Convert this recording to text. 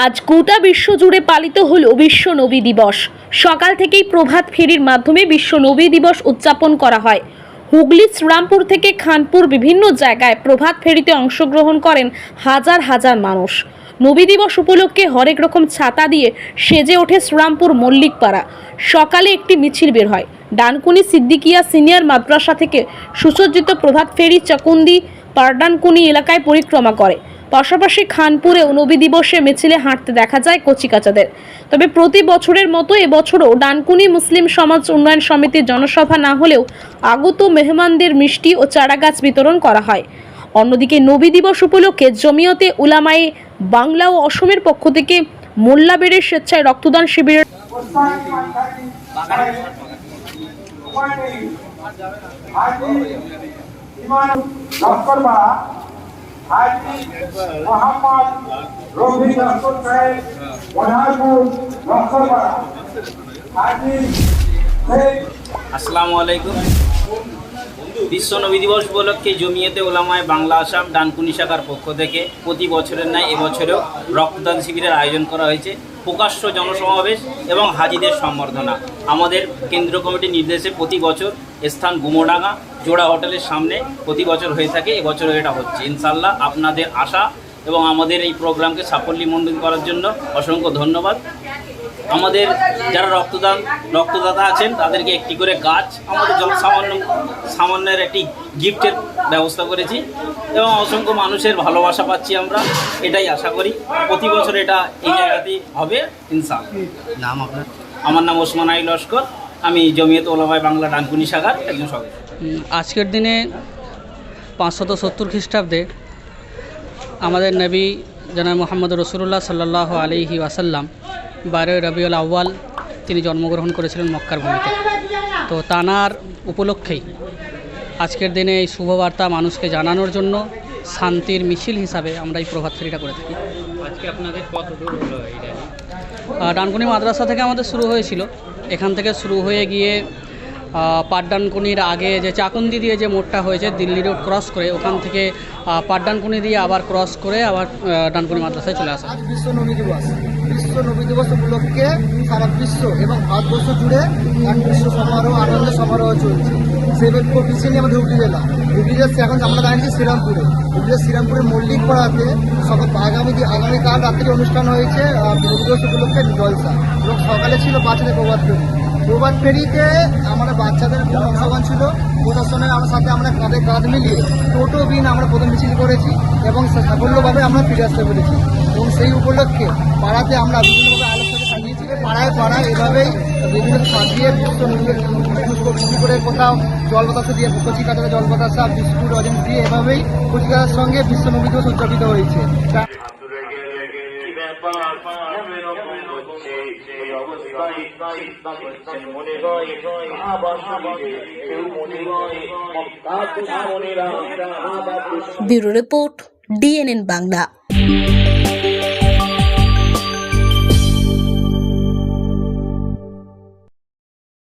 আজ গোটা বিশ্ব জুড়ে পালিত হলো বিশ্ব নবী দিবস। সকাল থেকেই প্রভাত ফেরির মাধ্যমে বিশ্ব নবী দিবস উদযাপন করা হয়। হুগলি শ্রীরামপুর থেকে খানপুর বিভিন্ন জায়গায় প্রভাত ফেরিতে অংশগ্রহণ করেন হাজার হাজার মানুষ। নবী দিবস উপলক্ষে হরেক রকম ছাতা দিয়ে সেজে ওঠে শ্রীরামপুর মল্লিকপাড়া। সকালে একটি মিছিল বের হয়। ডানকুনি সিদ্দিকিয়া সিনিয়র মাদ্রাসা থেকে সুসজ্জিত প্রভাত ফেরি চকুন্দি পারডানকুনি এলাকায় পরিক্রমা করে। পাশাপাশি খানপুরেও নবী দিবসে মিছিলে হাঁটতে দেখা যায় কচিকাচাদের। তবে প্রতি বছরের মতো এবছরও ডানকুনি মুসলিম সমাজ উন্নয়ন সমিতির জনসভা না হলেও আগত মেহমানদের মিষ্টি ও চারাগাছ বিতরণ করা হয়। অন্যদিকে নবী দিবস উপলক্ষে জমিয়তে উলামায়ে বাংলা ও অসমের পক্ষ থেকে মোল্লাবেড়ের স্বেচ্ছায় রক্তদান শিবিরের আসসালামু আলাইকুম। বিশ্ব নবী দিবস উপলক্ষে জমিয়তে উলামায়ে বাংলা আসাম ডানকুনি শাখার পক্ষ থেকে প্রতি বছরের ন্যায় এবছরেও রক্তদান শিবিরের আয়োজন করা হয়েছে। প্রকাশ্য জনসমাবেশ এবং হাজিদের সম্বর্ধনা। আমাদের কেন্দ্রীয় কমিটির নির্দেশে প্রতি বছর স্থান গুমোডাঙ্গা জোড়া হোটেলের সামনে প্রতি বছর হয়ে থাকে। এবছরও এটা হচ্ছে। ইনশাল্লাহ আপনাদের আশা এবং আমাদের এই প্রোগ্রামকে সাফল্যমণ্ডিত করার জন্য অসংখ্য ধন্যবাদ। আমাদের যারা রক্তদাতা আছেন তাদেরকে একটি করে গাছ আমাদের সামান্যের একটি গিফটের ব্যবস্থা করেছি এবং অসংখ্য মানুষের ভালোবাসা পাচ্ছি আমরা। এটাই আশা করি প্রতি বছর এটা এই জায়গাতেই হবে ইনশাআল্লাহ। নাম আপনার? আমার নাম ওসমান আলী লস্কর। আমি জমিয়তে উলামায়ে বাংলা ডানকুনি শাখার একজন সদস্য। আজকের দিনে 570 খ্রিস্টাব্দে আমাদের নবী জনাব মুহাম্মদ রসুলুল্লাহ সাল্লাল্লাহু আলাইহি ওয়াসাল্লাম 12 রবিউল আউয়াল তিনি জন্মগ্রহণ করেছিলেন মক্কার ভূমিতে। তো তানার উপলক্ষেই আজকের দিনে এই শুভবার্তা মানুষকে জানানোর জন্য শান্তির মিছিল হিসাবে আমরা এই প্রভাত ফেরিটা করে থাকি। আজকে আপনাদের কত দূর হলো এই র্যালি? ডানকুনি মাদ্রাসা থেকে আমাদের শুরু হয়েছিল। এখান থেকে শুরু হয়ে গিয়ে পাটডানকুনির আগে যে চাকুন্দি দিয়ে যে মোড়টা হয়েছে দিল্লি রোড ক্রস করে, ওখান থেকে পাটডানকুনি দিয়ে আবার ক্রস করে আবার ডানকুনি মাদ্রাসায় চলে আসা। আজ বিশ্ব নবী দিবস। বিশ্ব নবী দিবস উপলক্ষে সারা বিশ্ব এবং ভারতবর্ষ জুড়ে এক বিশ্ব সমারোহ, আনন্দ সমারোহ চলছে। সেই পিছিয়ে নিয়ে আমাদের হুগলি জেলা। হুগলি জেলা এখন আমরা দাঁড়িয়েছি শ্রীরামপুরে। হুগলি শ্রীরামপুরের মল্লিকপাড়াতে আগামীকাল রাত্রে অনুষ্ঠান হয়েছে নবী দিবস উপলক্ষে জলসা, এবং সকালে ছিল বাচ্চাদের প্রভাত ফেরিতে আমাদের বাচ্চাদের অংশগ্রহণ ছিল। প্রশাসনের আমার সাথে আমরা কাঁধে কাঁধ মিলিয়ে টোটো বিন আমরা প্রথম মিছিল করেছি এবং সাফল্যভাবে আমরা ফিরে আসতে পেরেছি। এবং সেই উপলক্ষে পাড়াতে আমরা বিভিন্নভাবে আলোচনা সাজিয়েছি। পাড়ায় এভাবেই বিভিন্ন সাজিয়ে বিস্কুট করে কোথাও জল বাতাসা দিয়ে কচি কাঁচাতে জল বাতাসা বিস্কুট অজেন্স দিয়ে এভাবেই কচি কাঁচার সঙ্গে বিশ্ব নবী দিবস উদযাপিত হয়েছে। Bureau report, DNN Bangla.